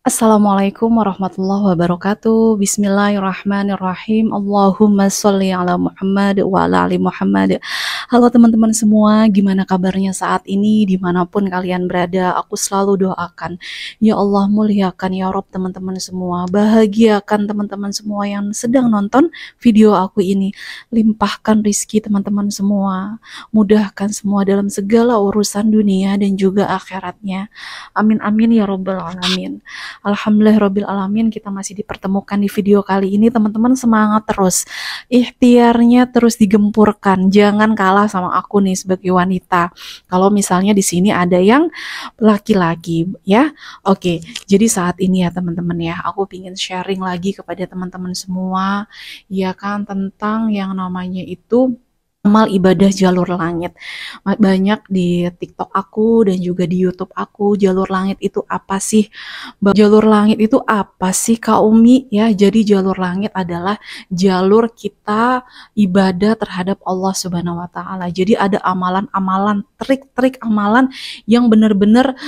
Assalamualaikum warahmatullahi wabarakatuh. Bismillahirrahmanirrahim. Allahumma sholli ala Muhammad wa ala ali Muhammad. Halo teman-teman semua, gimana kabarnya saat ini dimanapun kalian berada? Aku selalu doakan, ya Allah muliakan ya Rob teman-teman semua, bahagiakan teman-teman semua yang sedang nonton video aku ini, limpahkan rizki teman-teman semua, mudahkan semua dalam segala urusan dunia dan juga akhiratnya. Amin amin ya Rabbal alamin. Alhamdulillahirabbil alamin, kita masih dipertemukan di video kali ini teman-teman. Semangat terus, ikhtiarnya terus digempurkan, jangan kalah sama aku nih sebagai wanita. Kalau misalnya di sini ada yang laki-laki ya. Oke, jadi saat ini ya teman-teman ya, aku ingin sharing lagi kepada teman-teman semua ya kan, tentang yang namanya itu amal ibadah jalur langit. Banyak di TikTok aku dan juga di YouTube aku, jalur langit itu apa sih? Jalur langit itu apa sih Kak Umi? Ya, jadi jalur langit adalah jalur kita ibadah terhadap Allah Subhanahu wa taala. Jadi ada amalan-amalan, trik-trik amalan yang benar-benar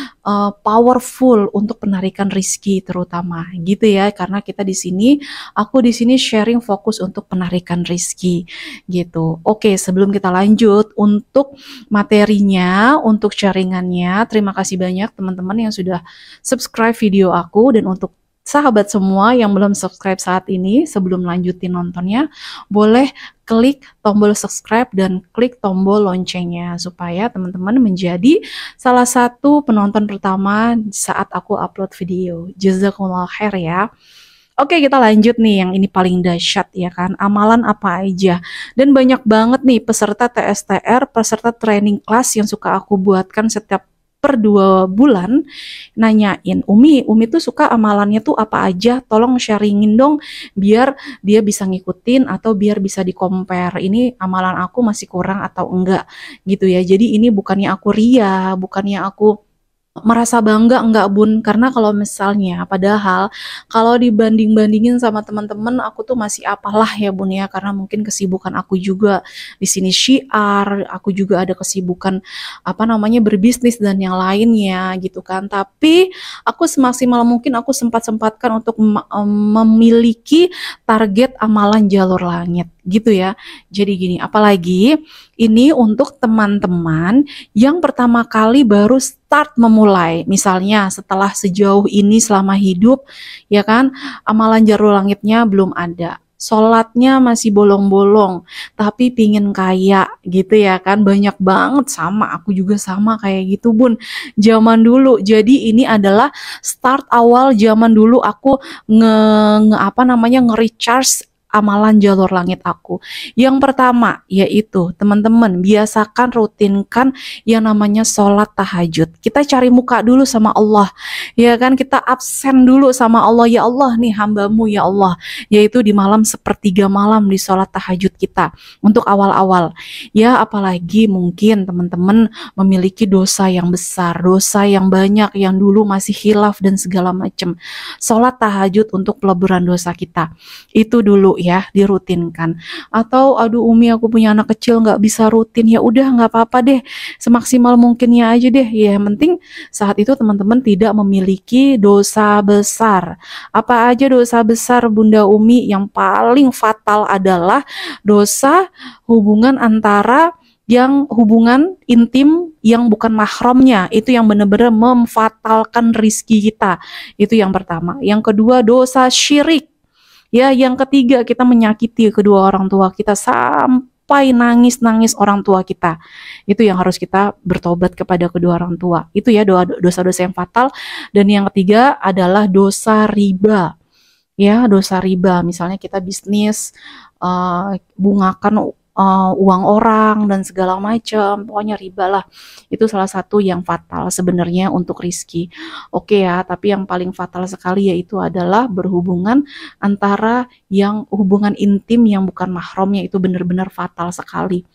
powerful untuk penarikan rizki terutama gitu ya. Karena kita di sini, aku di sini sharing fokus untuk penarikan rizki gitu. Oke, sebelum kita lanjut untuk materinya, untuk sharingannya, terima kasih banyak teman-teman yang sudah subscribe video aku, dan untuk sahabat semua yang belum subscribe saat ini, sebelum lanjutin nontonnya, boleh klik tombol subscribe dan klik tombol loncengnya supaya teman-teman menjadi salah satu penonton pertama saat aku upload video. Jazakumullah khair ya. Oke, kita lanjut nih, yang ini paling dahsyat ya kan, amalan apa aja. Dan banyak banget nih peserta TSTR, peserta training class yang suka aku buatkan setiap per 2 bulan, nanyain, Umi tuh suka amalannya tuh apa aja, tolong sharingin dong biar dia bisa ngikutin atau biar bisa di compare, ini amalan aku masih kurang atau enggak gitu ya. Jadi ini bukannya aku ria, bukannya aku merasa bangga, enggak Bun, karena kalau misalnya padahal kalau dibanding-bandingin sama teman-teman aku tuh masih apalah ya Bun ya, karena mungkin kesibukan aku juga di sini syiar, aku juga ada kesibukan apa namanya berbisnis dan yang lainnya gitu kan. Tapi aku semaksimal mungkin aku sempat-sempatkan untuk memiliki target amalan jalur langit gitu ya. Jadi gini, apalagi ini untuk teman-teman yang pertama kali baru start memulai, misalnya setelah sejauh ini selama hidup ya kan, amalan jalur langitnya belum ada, sholatnya masih bolong-bolong tapi pingin kaya gitu ya kan. Banyak banget, sama aku juga sama kayak gitu Bun, zaman dulu. Jadi ini adalah start awal zaman dulu aku nge-recharge amalan jalur langit aku. Yang pertama yaitu teman-teman biasakan, rutinkan yang namanya sholat tahajud. Kita cari muka dulu sama Allah ya kan, kita absen dulu sama Allah, ya Allah nih hambamu ya Allah, yaitu di malam sepertiga malam di sholat tahajud kita untuk awal-awal ya. Apalagi mungkin teman-teman memiliki dosa yang besar, dosa yang banyak yang dulu masih khilaf dan segala macam, sholat tahajud untuk peleburan dosa kita itu dulu ya, dirutinkan. Atau aduh Umi aku punya anak kecil nggak bisa rutin, ya udah nggak apa-apa deh, semaksimal mungkinnya aja deh ya. Yang penting saat itu teman-teman tidak memiliki dosa besar. Apa aja dosa besar Bunda Umi? Yang paling fatal adalah dosa hubungan antara yang hubungan intim yang bukan mahramnya, itu yang benar-benar memfatalkan rizki kita. Itu yang pertama. Yang kedua dosa syirik. Ya, yang ketiga kita menyakiti kedua orang tua kita sampai nangis-nangis orang tua kita. Itu yang harus kita bertobat kepada kedua orang tua. Itu ya dosa-dosa yang fatal. Dan yang ketiga adalah dosa riba. Ya, dosa riba. Misalnya kita bisnis, bungakan uang orang dan segala macam, pokoknya riba lah. Itu salah satu yang fatal sebenarnya untuk rizki. Oke ya, tapi yang paling fatal sekali yaitu adalah berhubungan antara yang hubungan intim yang bukan mahramnya, itu benar-benar fatal sekali.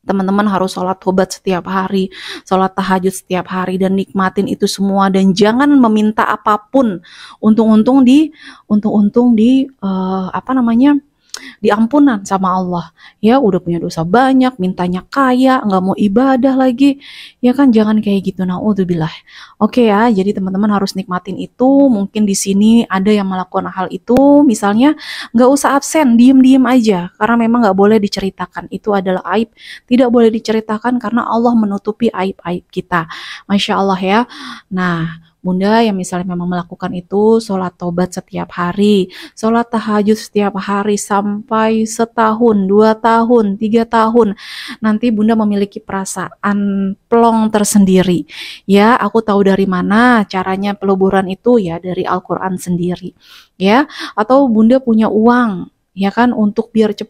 Teman-teman harus sholat tobat setiap hari, sholat tahajud setiap hari, dan nikmatin itu semua, dan jangan meminta apapun. Untung-untung di apa namanya, diampunan sama Allah. Ya udah punya dosa banyak, mintanya kaya, nggak mau ibadah lagi. Ya kan jangan kayak gitu. Naudzubillah. Oke ya, jadi teman-teman harus nikmatin itu. Mungkin di sini ada yang melakukan hal itu, misalnya nggak usah absen, diem-diem aja. Karena memang nggak boleh diceritakan. Itu adalah aib. Tidak boleh diceritakan karena Allah menutupi aib-aib kita. Masya Allah ya. Nah, Bunda yang misalnya memang melakukan itu, sholat tobat setiap hari, sholat tahajud setiap hari sampai setahun, 2 tahun, 3 tahun, nanti Bunda memiliki perasaan plong tersendiri. Ya, aku tahu dari mana caranya peluburan itu ya dari Al-Quran sendiri. Ya, atau Bunda punya uang, ya kan, untuk biar cepat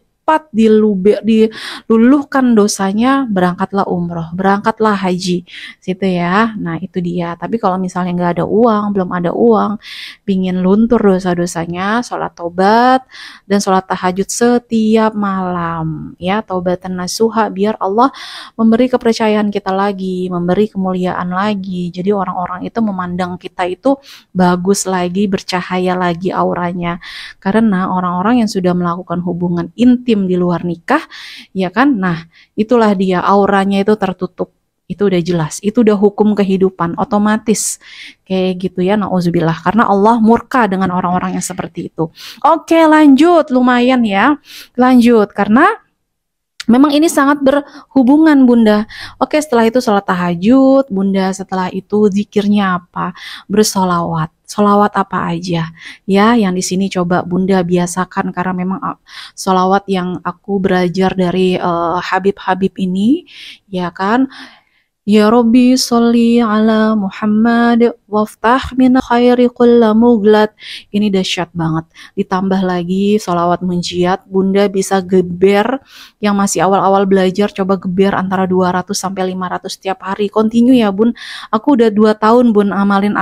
diluluhkan dosanya, berangkatlah umroh, berangkatlah haji, situ ya. Nah itu dia. Tapi kalau misalnya nggak ada uang, belum ada uang, pingin luntur dosa-dosanya, sholat tobat dan sholat tahajud setiap malam, ya, taubatan nasuha, biar Allah memberi kepercayaan kita lagi, memberi kemuliaan lagi. Jadi orang-orang itu memandang kita itu bagus lagi, bercahaya lagi auranya. Karena orang-orang yang sudah melakukan hubungan intim di luar nikah, ya kan? Nah, itulah dia auranya itu tertutup. Itu udah jelas. Itu udah hukum kehidupan otomatis. Kayak gitu ya, nauzubillah. Karena Allah murka dengan orang-orang yang seperti itu. Oke, lanjut. Lumayan ya. Lanjut karena memang ini sangat berhubungan Bunda. Oke, setelah itu sholat tahajud, Bunda. Setelah itu zikirnya apa? Bersolawat. Solawat apa aja ya yang di sini coba Bunda biasakan, karena memang solawat yang aku belajar dari Habib-Habib ini, ya kan. Ya Robbi sholli ala Muhammad waftah min khairi kulla muglat. Ini dahsyat banget. Ditambah lagi sholawat munjiat, Bunda bisa geber. Yang masih awal-awal belajar, coba geber antara 200 sampai 500 setiap hari. Continue ya Bun. Aku udah 2 tahun Bun amalin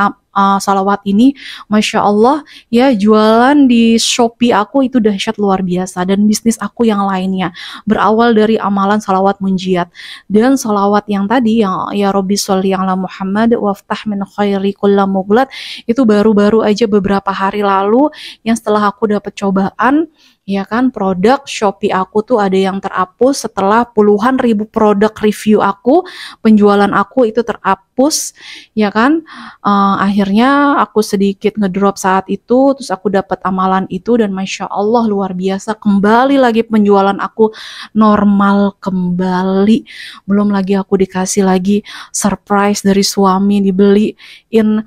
salawat ini, Masya Allah ya. Jualan di Shopee aku itu dahsyat luar biasa, dan bisnis aku yang lainnya berawal dari amalan salawat munjiat dan salawat yang tadi yang ya Robbi sholli ala Muhammad waftah min khairi kulla muglat. Itu baru-baru aja beberapa hari lalu, yang setelah aku dapat cobaan, ya kan, produk Shopee aku tuh ada yang terhapus setelah puluhan ribu produk review aku, penjualan aku itu terhapus, ya kan. Akhirnya aku sedikit ngedrop saat itu, terus aku dapat amalan itu, dan Masya Allah luar biasa, kembali lagi penjualan aku normal kembali. Belum lagi aku dikasih lagi surprise dari suami, dibeliin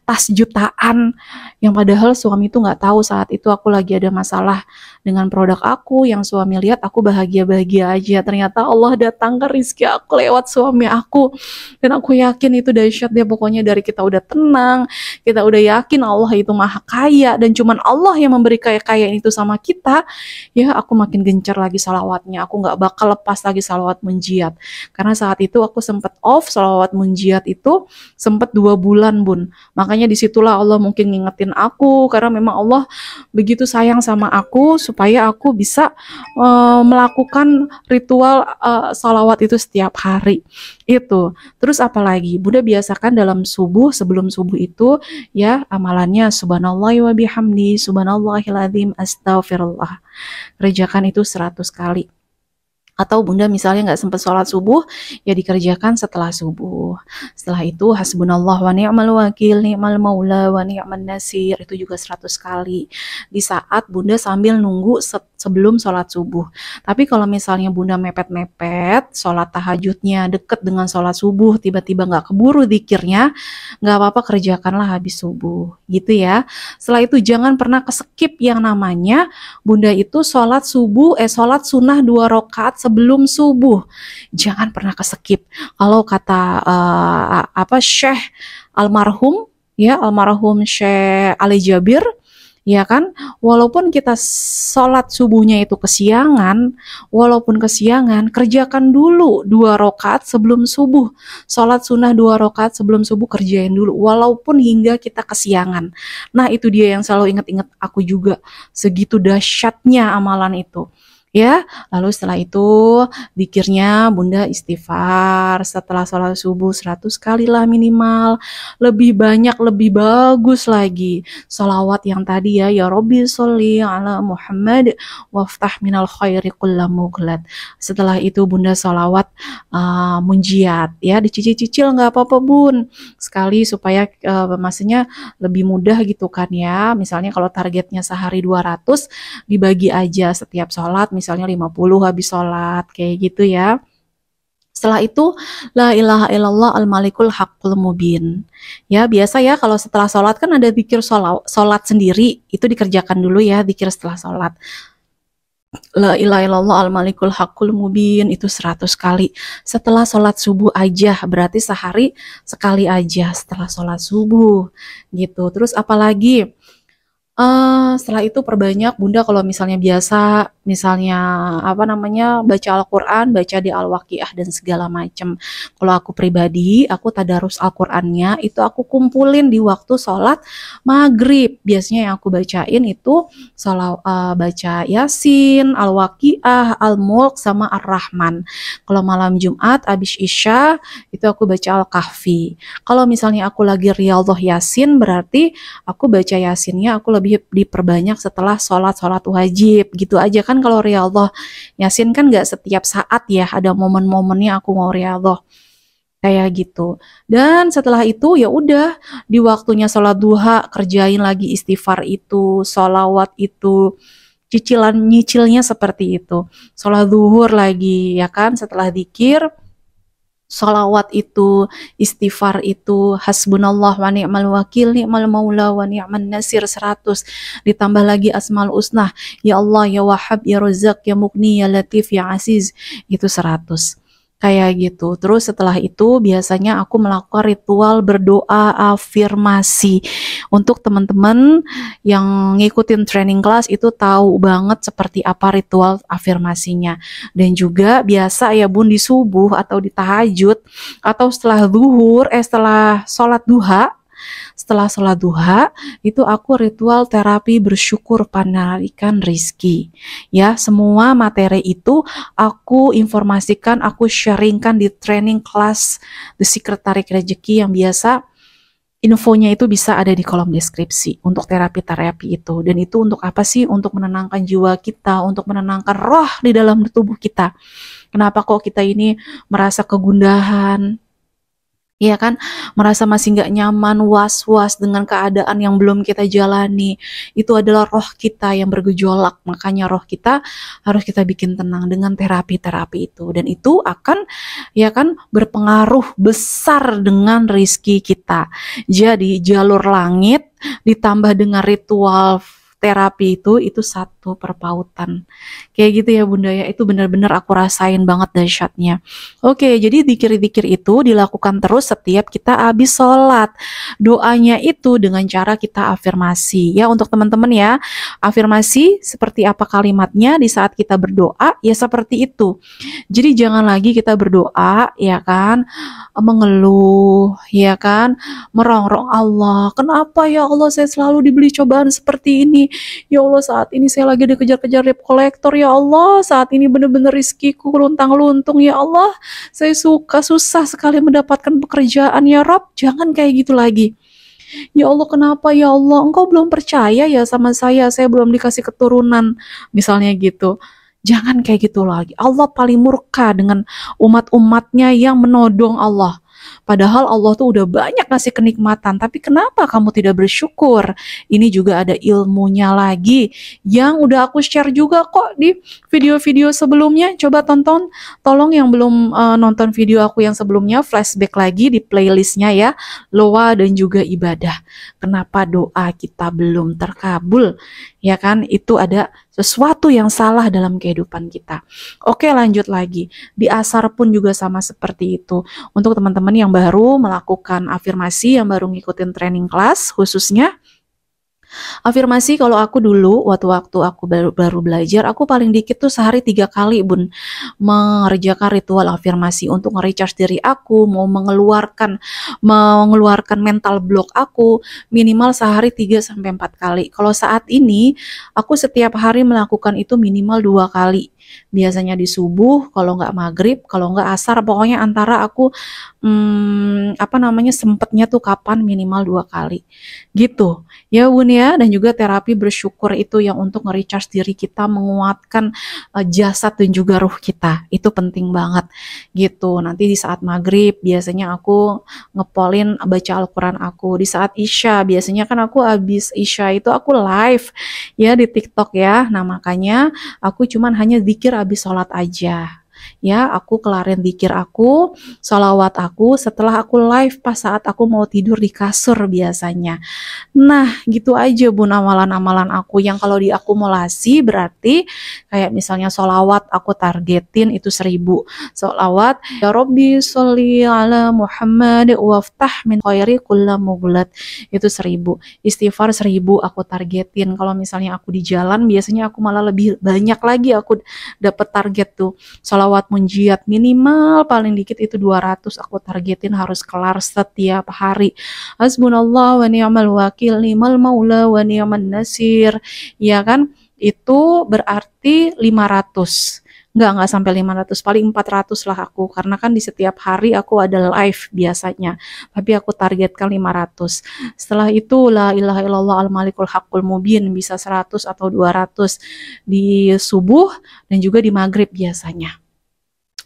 tas jutaan, yang padahal suami itu nggak tahu saat itu aku lagi ada masalah dengan produk aku. Yang suami lihat aku bahagia-bahagia aja, ternyata Allah datangkan rizki aku lewat suami aku. Dan aku yakin itu dahsyat dia. Pokoknya dari kita udah tenang, kita udah yakin Allah itu maha kaya, dan cuman Allah yang memberi kaya-kayaan itu sama kita, ya aku makin gencar lagi salawatnya. Aku nggak bakal lepas lagi salawat munjiat, karena saat itu aku sempat off salawat munjiat itu sempat 2 bulan Bun. Makanya disitulah Allah mungkin ngingetin aku, karena memang Allah begitu sayang sama aku supaya aku bisa melakukan ritual salawat itu setiap hari itu. Terus apalagi Bunda biasakan dalam subuh, sebelum subuh itu ya amalannya subhanallah wa bihamdi subhanallahil azim astaghfirullah. Kerjakan itu 100 kali. Atau Bunda misalnya nggak sempat sholat subuh, ya dikerjakan setelah subuh. Setelah itu hasbunallah wa ni'mal wakil, ni'mal maula wa ni'man nasir, itu juga 100 kali. Di saat Bunda sambil nunggu sebelum sholat subuh. Tapi kalau misalnya Bunda mepet-mepet, sholat tahajudnya deket dengan sholat subuh, tiba-tiba nggak keburu zikirnya, nggak apa-apa, kerjakanlah habis subuh. Gitu ya. Setelah itu jangan pernah keskip yang namanya Bunda itu sholat sunnah 2 rakaat sebelum subuh, jangan pernah keskip. Kalau kata Syekh almarhum Syekh Ali Jabir, ya kan, walaupun kita sholat subuhnya itu kesiangan, kerjakan dulu 2 rakaat sebelum subuh. Sholat sunnah 2 rakaat sebelum subuh kerjain dulu, walaupun hingga kita kesiangan. Nah itu dia yang selalu ingat-ingat aku juga, segitu dahsyatnya amalan itu. ya. Lalu setelah itu dikirnya Bunda istighfar setelah sholat subuh 100 kali lah minimal, lebih banyak lebih bagus lagi sholawat yang tadi ya Robbi sholli ala Muhammad waftah minal khairi kulla mughlad. Setelah itu Bunda sholawat munjiat ya, dicicil-cicil nggak apa-apa Bun, sekali supaya maksudnya lebih mudah gitu kan ya. Misalnya kalau targetnya sehari 200, dibagi aja setiap sholat, misalnya 50 habis sholat, kayak gitu ya. Setelah itu, la ilaha illallah al-malikul haqqul mubin. Ya, biasa ya kalau setelah sholat kan ada zikir sholat sendiri, itu dikerjakan dulu ya, zikir setelah sholat. La ilaha illallah al-malikul haqqul mubin itu 100 kali. Setelah sholat subuh aja, berarti sehari sekali aja setelah sholat subuh. Gitu. Terus apalagi? Setelah itu perbanyak Bunda kalau misalnya biasa, misalnya apa namanya, baca Al-Quran, baca di Al-Waqiah dan segala macam. Kalau aku pribadi, aku tadarus Al-Qurannya itu aku kumpulin di waktu sholat maghrib. Biasanya yang aku bacain itu baca Yasin, Al-Waqiah, Al-Mulk, sama Ar-Rahman. Kalau malam Jumat abis Isya itu aku baca Al-Kahfi. Kalau misalnya aku lagi Riyadhah Yasin, berarti aku baca Yasinnya aku lebih diperbanyak setelah sholat wajib gitu aja kan. Kalau riyadhah Yasin kan nggak setiap saat ya, ada momen-momennya aku mau riyadhah kayak gitu. Dan setelah itu ya udah, di waktunya sholat duha kerjain lagi istighfar itu, sholawat itu, nyicilnya seperti itu. Sholat zuhur lagi ya kan, setelah zikir sholawat itu, istighfar itu, hasbunallah wa ni'mal wakil, ni'mal maula wa ni'man nasir 100, ditambah lagi asmaul husna, ya Allah, ya Wahhab, ya Razzaq, ya Mughni, ya Latif, ya Aziz, itu 100. Kayak gitu. Terus setelah itu biasanya aku melakukan ritual berdoa afirmasi. Untuk teman-teman yang ngikutin training class itu tahu banget seperti apa ritual afirmasinya. Dan juga biasa ya Bun, di subuh atau di tahajud atau setelah zuhur, setelah sholat duha, setelah sholat duha itu aku ritual terapi bersyukur penarikan rizki. Ya, semua materi itu aku informasikan, aku sharingkan di training class The Secret Tarik Rezeki, yang biasa infonya itu bisa ada di kolom deskripsi untuk terapi-terapi itu. Dan itu untuk apa sih? Untuk menenangkan jiwa kita, untuk menenangkan roh di dalam tubuh kita. Kenapa kok kita ini merasa kegundahan? Iya kan, merasa masih nggak nyaman, was-was dengan keadaan yang belum kita jalani. Itu adalah roh kita yang bergejolak. Makanya roh kita harus kita bikin tenang dengan terapi-terapi itu. Dan itu akan ya kan berpengaruh besar dengan rizki kita. Jadi jalur langit ditambah dengan ritual terapi itu satu perpautan. Kayak gitu ya Bunda ya, itu benar-benar aku rasain banget dahsyatnya. Oke, jadi zikir-zikir itu dilakukan terus setiap kita habis sholat. Doanya itu dengan cara kita afirmasi ya. Untuk teman-teman ya, afirmasi seperti apa kalimatnya di saat kita berdoa ya seperti itu. Jadi jangan lagi kita berdoa ya kan, mengeluh ya kan, merongrong, Allah kenapa ya Allah saya selalu dibeli cobaan seperti ini, ya Allah saat ini saya lagi dikejar-kejar debt collector, ya Allah saat ini benar-benar rizkiku luntang-luntung, ya Allah saya susah sekali mendapatkan pekerjaan, ya Rob. Jangan kayak gitu lagi. Ya Allah kenapa ya Allah, engkau belum percaya ya sama saya belum dikasih keturunan, misalnya gitu. Jangan kayak gitu lagi. Allah paling murka dengan umat-umatnya yang menodong Allah. Padahal Allah tuh udah banyak ngasih kenikmatan, tapi kenapa kamu tidak bersyukur? Ini juga ada ilmunya lagi yang udah aku share juga kok di video-video sebelumnya. Coba tonton, tolong yang belum nonton video aku yang sebelumnya, flashback lagi di playlistnya ya, doa dan juga ibadah. Kenapa doa kita belum terkabul? Ya kan, itu ada sesuatu yang salah dalam kehidupan kita. Oke, lanjut lagi. Di asar pun juga sama seperti itu. Untuk teman-teman yang baru melakukan afirmasi, yang baru ngikutin training class khususnya, afirmasi kalau aku dulu waktu aku baru belajar, aku paling dikit tuh sehari 3 kali Bun mengerjakan ritual afirmasi untuk nge-recharge diri aku, mau mengeluarkan mental block aku, minimal sehari 3-4 kali. Kalau saat ini aku setiap hari melakukan itu minimal 2 kali. Biasanya di subuh, kalau nggak maghrib, kalau nggak asar, pokoknya antara aku apa namanya sempetnya tuh kapan minimal 2 kali gitu ya Bun ya. Dan juga terapi bersyukur itu yang untuk nge-recharge diri kita, menguatkan jasad dan juga ruh kita, itu penting banget gitu. Nanti di saat maghrib biasanya aku ngepolin baca Al-Quran aku. Di saat Isya biasanya kan aku habis Isya itu aku live ya di TikTok ya. Nah makanya aku cuman hanya zikir habis sholat aja ya. Aku kelarin zikir aku, sholawat aku setelah aku live pas saat aku mau tidur di kasur biasanya. Nah, gitu aja Bun amalan-amalan aku yang kalau diakumulasi berarti kayak misalnya sholawat aku targetin itu 1000. Sholawat, ya Robbi sholli ala Muhammad waftah min khairi kulla mughlad, itu 1000. Istighfar 1000 aku targetin. Kalau misalnya aku di jalan biasanya aku malah lebih banyak lagi aku dapat target tuh. Sholawat munjiat minimal paling dikit itu 200 aku targetin harus kelar setiap hari. Hasbunallah wa ni'mal wakil, ni'mal maula wa ni'man nasir. Ya kan? Itu berarti 500. Enggak sampai 500, paling 400 lah aku. Karena kan di setiap hari aku ada live biasanya. Tapi aku targetkan 500. Setelah itu la ilaha illallah al-malikul haqqul mubin bisa 100 atau 200 di subuh dan juga di maghrib biasanya.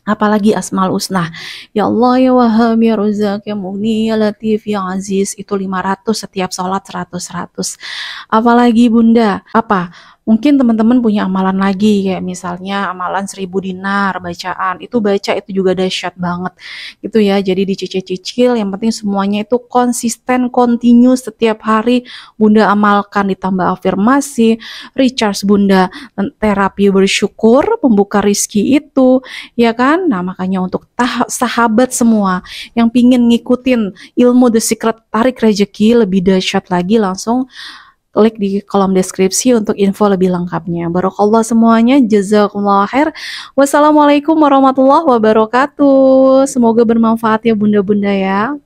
Apalagi Asmaul Husna, ya Allah ya Wahhab ya Razak ya Mughni ya Latif ya Aziz, itu 500 setiap sholat, 100. Apalagi Bunda, apa? Mungkin teman-teman punya amalan lagi kayak misalnya amalan 1000 dinar bacaan, itu baca itu juga dahsyat banget gitu ya. Jadi dicicil-cicil, yang penting semuanya itu konsisten, continue setiap hari Bunda amalkan, ditambah afirmasi, recharge Bunda, terapi bersyukur, pembuka rizki itu ya kan. Nah makanya untuk sahabat semua yang pingin ngikutin ilmu The Secret tarik rezeki lebih dahsyat lagi, langsung klik di kolom deskripsi untuk info lebih lengkapnya. Barakallah semuanya, jazakumullah khair. Wassalamualaikum warahmatullahi wabarakatuh. Semoga bermanfaat ya bunda-bunda ya.